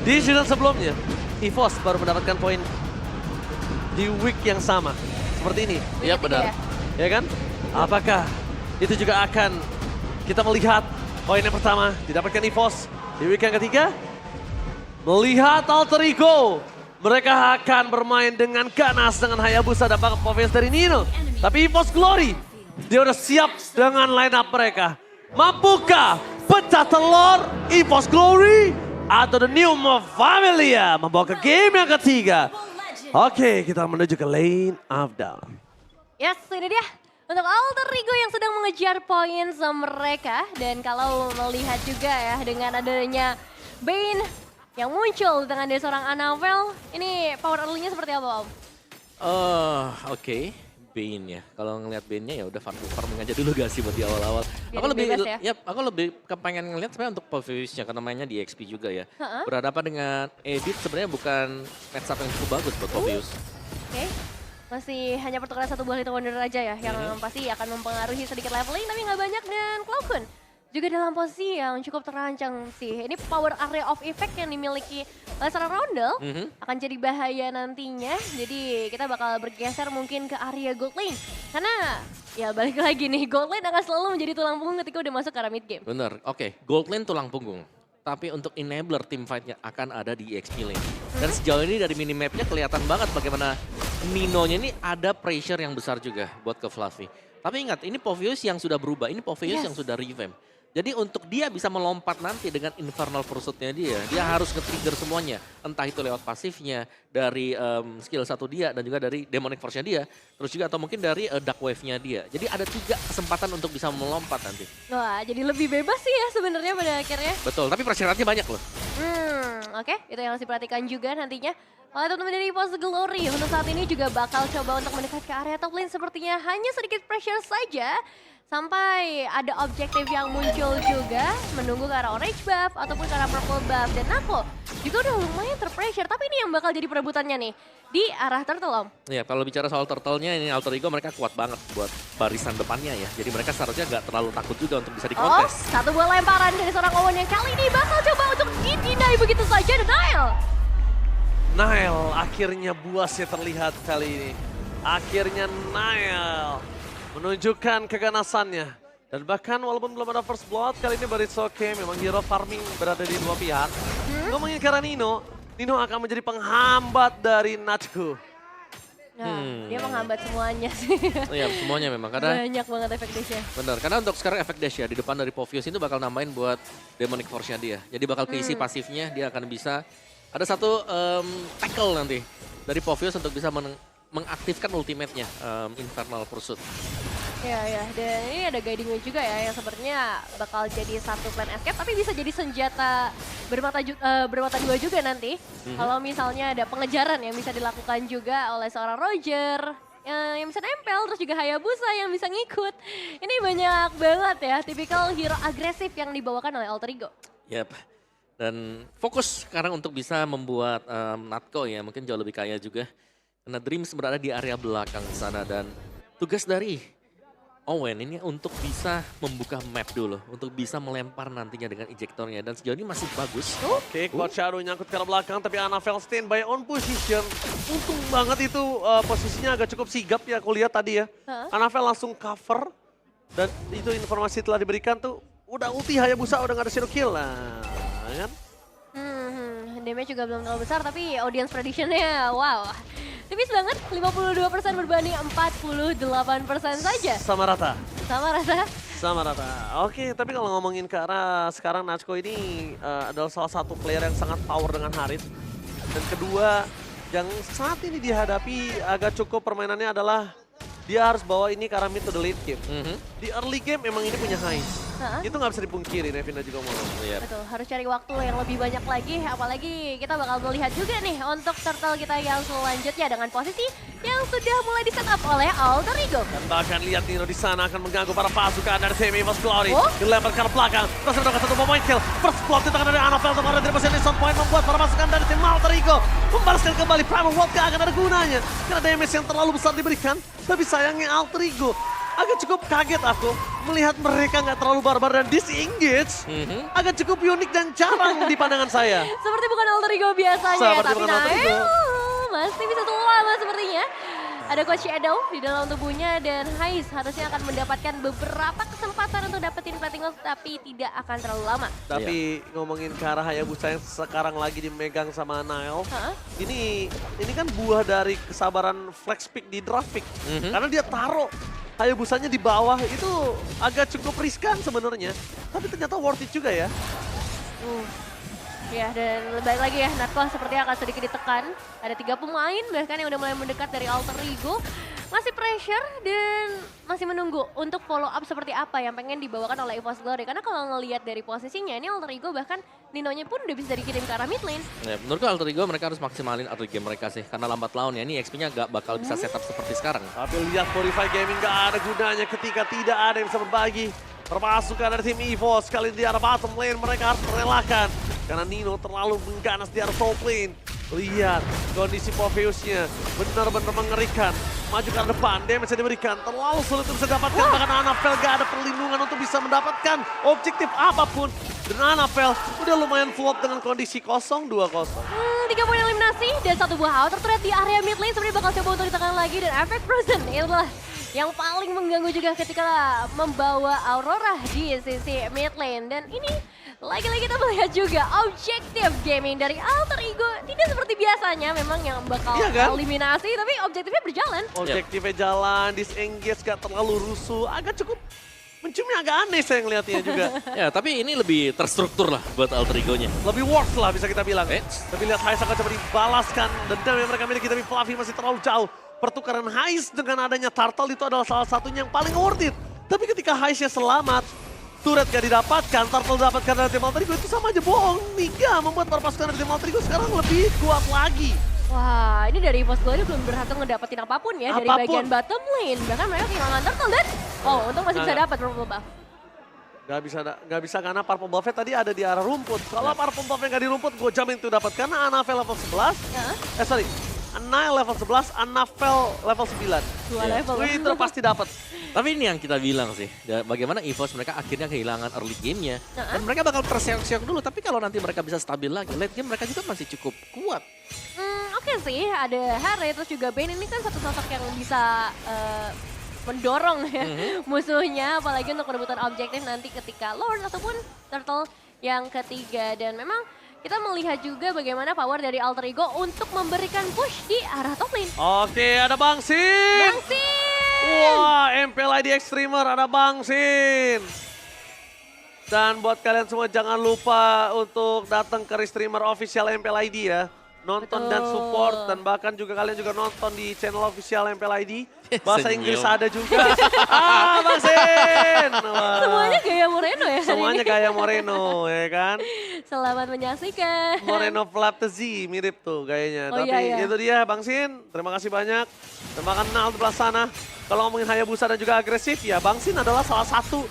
Di season sebelumnya, EVOS baru mendapatkan poin di week yang sama. Seperti ini. Iya, benar. Ya kan? Apakah itu juga akan kita melihat poin yang pertama didapatkan EVOS di week yang ketiga? Melihat Alter Ego. Mereka akan bermain dengan ganas dengan Hayabusa dan backup offense dari Nino. Tapi EVOS Glory, dia udah siap dengan line up mereka. Mampukah pecah telur EVOS Glory atau The New Familia membawa ke game yang ketiga? Oke, kita menuju ke lane of down. Yes, ini dia. Untuk Alter Ego yang sedang mengejar poin mereka. Dan kalau melihat juga ya dengan adanya Bane yang muncul dengan dari seorang Anavel. Ini power early-nya seperti apa, Om? Oke. Bane ya. Kalau ngelihat Bane-nya ya udah farming aja dulu gak sih buat di awal-awal. Biar Aku lebih bebas ya? aku lebih kepengen ngelihat sebenarnya untuk Povius-nya karena mainnya di XP juga ya. Berhadapan dengan Edit sebenarnya bukan match up yang cukup bagus buat Povius. Oke. Masih hanya pertukaran satu buah Little Wonder aja ya. Yang pasti akan mempengaruhi sedikit leveling tapi nggak banyak. Dan Cloudkun juga dalam posisi yang cukup terancam sih. Ini power area of effect yang dimiliki oleh seorang Roundel akan jadi bahaya nantinya. Jadi kita bakal bergeser mungkin ke area gold lane. Karena ya balik lagi nih, gold lane akan selalu menjadi tulang punggung ketika udah masuk ke arah mid game. Bener, oke. Gold lane tulang punggung. Tapi untuk enabler team fight-nya akan ada di XP lane. Dan sejauh ini dari minimapnya kelihatan banget bagaimana Nino-nya ini ada pressure yang besar juga buat ke Fluffy. Tapi ingat, ini Povius yang sudah berubah, ini Povius yang sudah revamp. Jadi untuk dia bisa melompat nanti dengan Infernal Pursuit-nya dia harus nge-trigger semuanya. Entah itu lewat pasifnya, dari skill 1 dia, dan juga dari Demonic Force-nya dia. Terus juga atau mungkin dari Dark Wave-nya dia. Jadi ada 3 kesempatan untuk bisa melompat nanti. Wah, jadi lebih bebas sih ya sebenarnya pada akhirnya. Betul, tapi persyaratnya banyak loh. Oke, itu yang harus diperhatikan juga nantinya. Oleh teman-teman dari EVOS Glory, untuk saat ini juga bakal coba untuk mendekat ke area top lane sepertinya hanya sedikit pressure saja. Sampai ada objektif yang muncul juga, menunggu ke arah orange buff ataupun ke arah purple buff. Dan Nako juga udah lumayan terpressure, tapi ini yang bakal jadi perebutannya nih di arah turtle, Om. Ya, kalau bicara soal turtle-nya ini Alter Ego mereka kuat banget buat barisan depannya ya. Jadi mereka seharusnya nggak terlalu takut juga untuk bisa dikontes. Satu buah lemparan dari seorang Owen yang kali ini bakal coba untuk di-deny begitu saja, The Nile. Nile, akhirnya buasnya terlihat kali ini. Akhirnya Nile menunjukkan keganasannya. Dan bahkan walaupun belum ada first blood, kali ini Baritsuke memang hero farming berada di dua pihak. Ngomongin karena Nino akan menjadi penghambat dari Natsuko. Nah, dia menghambat semuanya sih. Iya, semuanya memang. Karena banyak banget efek dash-nya. benar, karena untuk sekarang efek dash ya di depan dari Povius itu bakal nambahin buat Demonic Force-nya dia. Jadi bakal keisi pasifnya, dia akan bisa ada satu tackle nanti dari Povius untuk bisa mengaktifkan ultimate-nya Infernal Pursuit. Ya, dan ini ada guiding juga ya yang sepertinya bakal jadi satu plan escape tapi bisa jadi senjata bermata dua juga nanti. Kalau misalnya ada pengejaran yang bisa dilakukan juga oleh seorang Roger yang bisa nempel, terus juga Hayabusa yang bisa ngikut. Ini banyak banget ya tipikal hero agresif yang dibawakan oleh Alter Ego. Yap. Dan fokus sekarang untuk bisa membuat Natko ya mungkin jauh lebih kaya juga. Karena Dreams berada di area belakang sana dan tugas dari Owen ini untuk bisa membuka map dulu. Untuk bisa melempar nantinya dengan ejektornya. Dan sejauh ini masih bagus. Oke, Cloud Shadow nyangkut ke arah belakang tapi Anavel standby on position. Untung banget itu posisinya agak cukup sigap ya aku lihat tadi ya. Anavel langsung cover. Dan itu informasi telah diberikan tuh. Udah ulti Hayabusa, udah gak ada zero kill lah. Kan? Damage juga belum terlalu besar tapi audience prediction-nya wow. Tipis banget, 52% berbanding 48% saja. Sama rata. Sama rata. Sama rata. Oke, tapi kalau ngomongin ke arah sekarang Natsuko ini adalah salah satu player yang sangat power dengan Harit. Dan kedua, yang saat ini dihadapi agak cukup permainannya adalah dia harus bawa ini ke arah mid to the late game. Di early game memang ini punya Heist. Itu nggak bisa dipungkiri, Nevina juga mau. Betul, harus cari waktu yang lebih banyak lagi. Apalagi kita bakal melihat juga nih untuk turtle kita yang selanjutnya dengan posisi yang sudah mulai di setup oleh Alter Ego. Dan bahkan lihat Nino di sana akan mengganggu para pasukan dari tim EVOS Glory. Dilempar ke arah belakang, terus mendapatkan satu point kill. First blood di tangan dari Anavel untuk ada dari posisi sound point membuat para pasukan dari tim Alter Ego membalaskan kembali Primal World gak akan ada gunanya. Karena damage yang terlalu besar diberikan, tapi sayangnya Alter Ego agak cukup kaget aku melihat mereka nggak terlalu barbar dan disengage. Agak cukup unik dan jarang di pandangan saya. Seperti bukan alter ego biasanya ya, Seperti tapi bukan alter ego. masih bisa lama sepertinya. Ada Coach Shadow di dalam tubuhnya dan Hais harusnya akan mendapatkan beberapa kesempatan untuk dapetin Platinum tapi tidak akan terlalu lama. Tapi ngomongin ke arah Hayabusa yang sekarang lagi dimegang sama Nile. Ini kan buah dari kesabaran flex pick di draft pick. Karena dia taruh Hayabusanya di bawah itu agak cukup riskan sebenarnya. Tapi ternyata worth it juga ya. Ya, dan balik lagi ya, Natko sepertinya akan sedikit ditekan. Ada 3 pemain bahkan yang udah mulai mendekat dari Alter Ego. Masih pressure dan masih menunggu untuk follow up seperti apa yang pengen dibawakan oleh EVOS Glory. Karena kalau ngelihat dari posisinya, ini Alter Ego bahkan Ninonya pun udah bisa dikirim ke arah mid lane. Ya, menurutku Alter Ego mereka harus maksimalin early game mereka sih. Karena lambat laun ya, ini XP-nya gak bakal bisa setup seperti sekarang. Tapi lihat Fortify Gaming gak ada gunanya ketika tidak ada yang bisa berbagi. Perpasukan dari tim EVOS kali ini di arah bottom lane mereka harus merelakan. Karena Nino terlalu mengganas di arah top lane. Lihat kondisi Popheusnya benar-benar mengerikan. Maju ke arah depan, damage yang diberikan terlalu sulit untuk bisa dapatkan. Bahkan Anafel gak ada perlindungan untuk bisa mendapatkan objektif apapun. Dan Anafel udah lumayan flop dengan kondisi 0-2-0. 3 poin eliminasi dan 1 buah outer threat di area mid lane sebenarnya bakal coba untuk ditekan lagi dan efek Frozen itulah yang paling mengganggu juga ketika membawa Aurora di sisi mid lane. Dan ini lagi-lagi kita melihat juga objektif gaming dari Alter Ego tidak seperti biasanya memang yang bakal eliminasi tapi objektifnya berjalan. Objektifnya jalan, disengage gak terlalu rusuh, agak cukup menciumnya agak aneh saya ngeliatnya juga. Ya, tapi ini lebih terstruktur lah buat Alter Ego-nya. Lebih works lah bisa kita bilang. Tapi lihat Hais akan coba dibalaskan. Dendam yang mereka miliki tapi Fluffy masih terlalu jauh. Pertukaran Hais dengan adanya Turtle itu adalah salah satunya yang paling worth it. Tapi ketika Haisnya selamat, turret gak didapatkan, Turtle didapatkan dari tim Alter Ego itu sama aja bohong. Niga membuat pasukan dari tim Alter Ego sekarang lebih kuat lagi. Wah, ini dari EVOS Glory belum berhasil ngedapetin apapun ya dari bagian bottom lane. Bahkan mereka kehilangan Turtle dan untung masih bisa dapat purple buff. Gak bisa karena purple buff-nya tadi ada di arah rumput. Kalau purple buff-nya gak di rumput, gue jamin itu dapat. Karena Anafel level 11, Nile level 11, Anafel level 9. 2 level. Itu pasti dapat. Tapi ini yang kita bilang sih, bagaimana EVOS mereka akhirnya kehilangan early game-nya. Dan mereka bakal terseok-seok dulu, tapi kalau nanti mereka bisa stabil lagi, late game mereka juga masih cukup kuat. Oke sih, ada Harry terus juga Bane ini kan satu sosok yang bisa mendorong ya musuhnya, apalagi untuk perebutan objektif nanti ketika Lord ataupun Turtle yang ketiga. Dan memang kita melihat juga bagaimana power dari Alter Ego untuk memberikan push di arah top lane. Oke, ada Bang Sin. Wah, MPL ID Extremer, ada Bang Sin. Dan buat kalian semua jangan lupa untuk datang ke Restreamer official MPL ID ya. Nonton dan support, dan bahkan juga kalian juga nonton di channel official MPL ID. Bahasa Inggris ada juga. Bang Sin. Semuanya gaya Moreno ya. Semuanya gaya Moreno ya kan. Selamat menyaksikan. Moreno Flaptzy mirip tuh gayanya. Tapi itu dia Bang Sin, terima kasih banyak. Terima kasih Nal di belah sana. Kalau ngomongin Hayabusa dan juga agresif ya Bang Sin adalah salah satu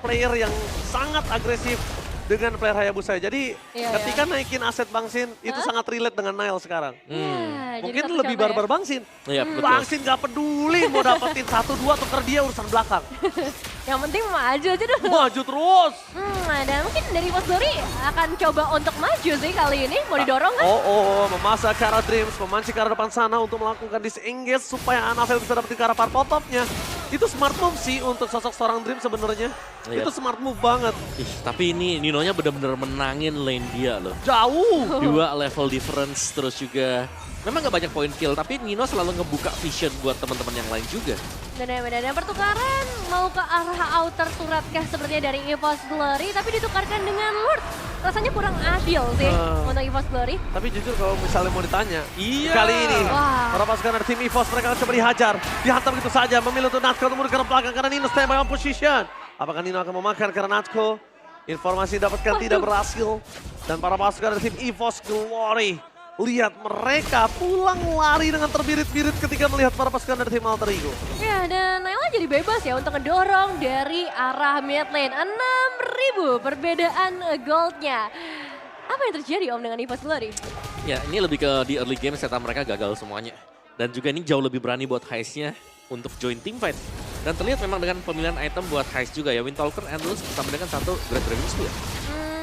player yang sangat agresif dengan player Hayabusa. Jadi ketika naikin aset Bang Sin itu sangat relate dengan Nile sekarang. Mungkin lebih barbar Bang Sin. Bang Sin gak peduli mau dapetin 1-2 tuker dia urusan belakang. Yang penting maju aja dulu. Maju terus. Dan mungkin dari EVOS Glory akan coba untuk maju sih kali ini. Mau didorong kan? Memasak ke arah Dreams, memancing ke arah depan sana untuk melakukan disengage supaya Anafel bisa dapetin ke arah purple top-nya. Itu smart move sih untuk sosok seorang Dream sebenarnya. Itu smart move banget. Tapi ini Ninonya benar-benar menangin lane dia loh. Jauh. 2 level difference terus juga. Memang gak banyak point kill, tapi Nino selalu ngebuka vision buat teman-teman yang lain juga. Dan pertukaran mau ke arah outer turret kah sepertinya dari EVOS Glory, tapi ditukarkan dengan Lord. Rasanya kurang adil sih untuk EVOS Glory. Tapi jujur kalau misalnya mau ditanya, kali ini para pasukan dari tim EVOS mereka akan coba dihajar. Dihantam begitu saja, memilih untuk Natko untuk mundur ke belakang karena Nino standby on position. Apakah Nino akan memakan karena Natko? Informasi didapatkan tidak berhasil. Dan para pasukan dari tim EVOS Glory, lihat mereka pulang lari dengan terbirit-birit ketika melihat para pasukan dari tim Alter Ego. Ya, dan Naila jadi bebas ya untuk ngedorong dari arah mid lane. 6.000 perbedaan goldnya. Apa yang terjadi Om dengan EVOS Glory? Ya, ini lebih ke di early game setup mereka gagal semuanya. Dan juga ini jauh lebih berani buat Hais-nya untuk join team fight. Dan terlihat memang dengan pemilihan item buat Heist juga ya. Windtalker, Endless bersama dengan satu Great Dragon Spear.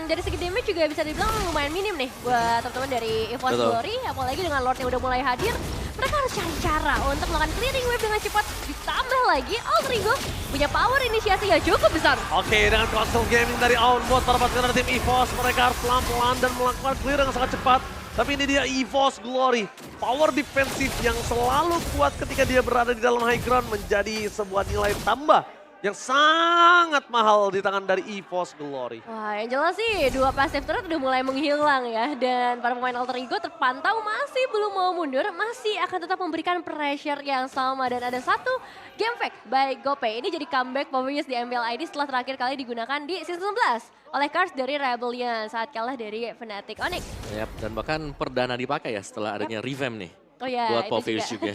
Dari segi damage juga bisa dibilang lumayan minim nih buat teman-teman dari EVOS Betul. Glory. Apalagi dengan Lord yang udah mulai hadir, mereka harus cari cara untuk melakukan clearing wave dengan cepat. Ditambah lagi Alter Ego punya power inisiasi yang cukup besar. Oke, dengan console gaming dari Onboard para pasukan dari tim EVOS, mereka harus pelan-pelan dan melakukan clear yang sangat cepat. Tapi ini dia EVOS Glory, power defensif yang selalu kuat ketika dia berada di dalam high ground menjadi sebuah nilai tambah yang sangat mahal di tangan dari EVOS Glory. Wah, yang jelas sih dua passive turret udah mulai menghilang ya. Dan para pemain Alter Ego terpantau masih belum mau mundur, masih akan tetap memberikan pressure yang sama. Dan ada satu game fact by GoPay. Ini jadi comeback Povius di MPL ID setelah terakhir kali digunakan di season 11 oleh Cars dari Rebellion saat kalah dari Fnatic Onyx. Yap, dan bahkan perdana dipakai ya setelah adanya revamp nih. Oh ya, Buat itu Povius juga.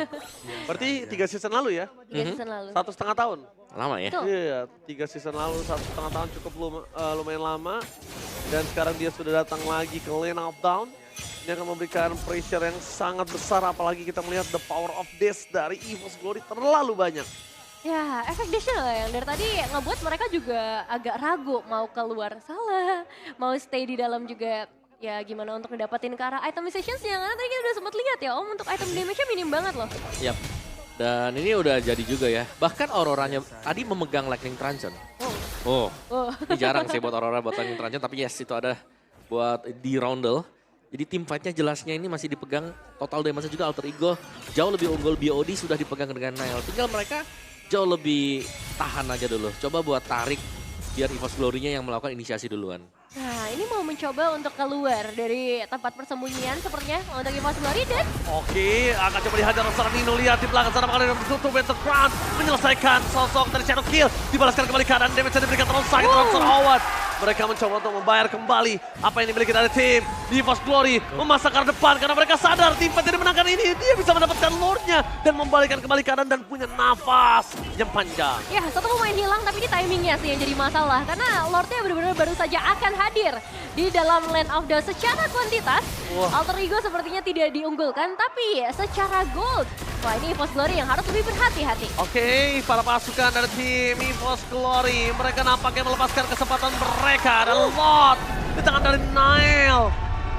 Berarti 3 season lalu ya? 3 season lalu. 1,5 tahun. Lama ya? Betul. Iya, 3 season lalu 1,5 tahun cukup lumayan lama. Dan sekarang dia sudah datang lagi ke lane of down. Ini akan memberikan pressure yang sangat besar, apalagi kita melihat the power of this dari EVOS Glory terlalu banyak. Ya, efek dashnya lah yang dari tadi ngebuat mereka juga agak ragu mau keluar salah, mau stay di dalam juga. Ya gimana untuk ngedapetin ke arah item sessions-nya, karena tadi kita udah sempat lihat ya Om, untuk item damage-nya minim banget loh. Yap. Dan ini udah jadi juga ya. Bahkan Auroranya tadi memegang Lightning Truncheon. Oh, Oh. ini jarang sih buat Aurora buat Lightning Truncheon, tapi yes itu ada buat di Roundel. Jadi tim fight-nya jelasnya ini masih dipegang, total damage juga Alter Ego jauh lebih unggul, BOD sudah dipegang dengan Nile. Tinggal mereka jauh lebih tahan aja dulu. Coba buat tarik biar EVOS Glory-nya yang melakukan inisiasi duluan. Nah, ini mau mencoba untuk keluar dari tempat persembunyian sepertinya untuk EVOS Glory dan Oke, akan coba dihajar seorang Nino, lihat di belakang sana bakal ada tutup Benson Crown menyelesaikan sosok dari Shadow Kill, dibalaskan kembali keadaan damage yang diberikan terlalu sakit terhadap seorang Howard. Mereka mencoba untuk membayar kembali apa yang dimiliki dari tim EVOS Glory, memasak ke depan karena mereka sadar tim fight yang dimenangkan ini dia bisa mendapatkan Lordnya dan membalikkan kembali keadaan dan punya nafas yang panjang. ya satu pemain hilang tapi ini timingnya sih yang jadi masalah karena Lordnya benar-benar baru saja akan hadir di dalam Land of Dawn. Secara kuantitas Wah. Alter Ego sepertinya tidak diunggulkan, tapi secara gold, wah ini EVOS Glory yang harus lebih berhati-hati. Oke, para pasukan dari tim EVOS Glory, mereka nampaknya melepaskan kesempatan mereka. Ada Lord di tangan dari Nile.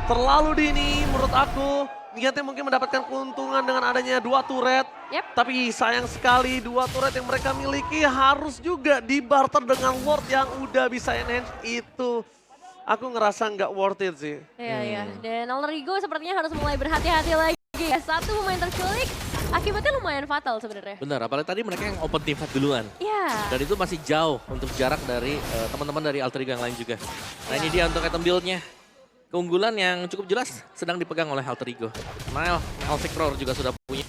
Terlalu dini menurut aku. Niatnya mungkin mendapatkan keuntungan dengan adanya 2 turret. Yep. Tapi sayang sekali 2 turret yang mereka miliki harus juga dibarter dengan Lord yang udah bisa enhance itu. Aku ngerasa nggak worth it sih. Iya, dan Alter Ego sepertinya harus mulai berhati-hati lagi. Satu pemain terculik, akibatnya lumayan fatal sebenarnya. Benar, apalagi tadi mereka yang open team fight duluan. Iya. Dan itu masih jauh untuk jarak dari teman-teman dari Alter Ego yang lain juga. Nah ini dia untuk item build-nya. Keunggulan yang cukup jelas sedang dipegang oleh Alter Ego. Nile Victor juga sudah punya.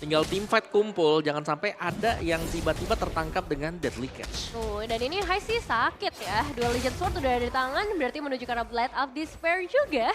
Tinggal tim fight kumpul, jangan sampai ada yang tiba-tiba tertangkap dengan Deadly Catch. Tuh, dan ini High sih sakit ya. Dual Legend Sword udah ada di tangan, berarti menuju ke arah Blade of Despair juga.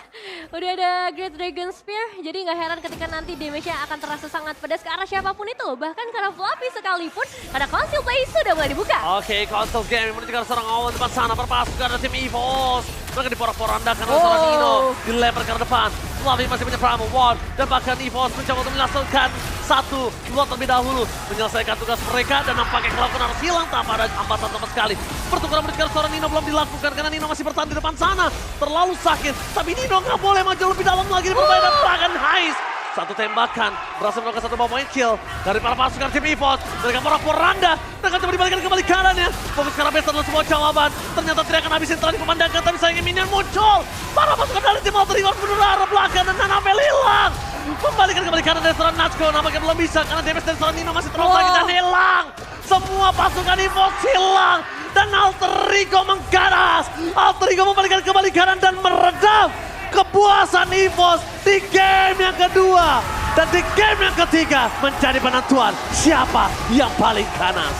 Udah ada Great Dragon Spear, jadi nggak heran ketika nanti damage-nya akan terasa sangat pedas ke arah siapapun itu. Bahkan ke arah Fluffy sekalipun, karena Conceal Play sudah mulai dibuka. Oke, console game menuju ke arah seorang Owen depan sana. Perpasukan dari tim EVOS. Mereka diporak-porandakan oleh seorang Nino. Dilempar ke depan. Fluffy masih punya Primo Ward. Dan bahkan EVOS mencoba untuk menyelesaikan satu Lord terlebih dahulu. Menyelesaikan tugas mereka dan nampaknya Cloud harus hilang tanpa ada hambatan sama sekali. Pertukaran menuju ke arah seorang Nino belum dilakukan karena Nino masih bertahan di depan sana. Terlalu sakit. Tapi Nino nggak boleh maju lebih dalam lagi di permainan bahkan Heist. Satu tembakan, berhasil melakukan satu point kill dari para pasukan tim EVOS. Mereka porak-poranda, mereka coba dibalikan kembali karannya. Fokus ke arah base adalah sebuah jawaban. Ternyata tidak akan habisin telah dikumandangkan, tapi sayangnya minion muncul. Para pasukan dari tim Alter Ego menuju arah belakang dan Nanapel hilang. Membalikan kembali kanan dari seorang Natsuko, nampaknya belum bisa karena damage dari seorang Nino masih terlalu sakit dan hilang. Semua pasukan EVOS hilang dan Alter Ego mengganas. Alter Ego membalikan kembali kanan dan meredam kepuasan EVOS di game yang kedua. Dan di game yang ketiga menjadi penentuan siapa yang paling ganas.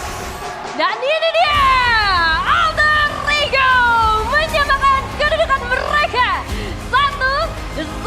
Dan ini dia, Alter Ego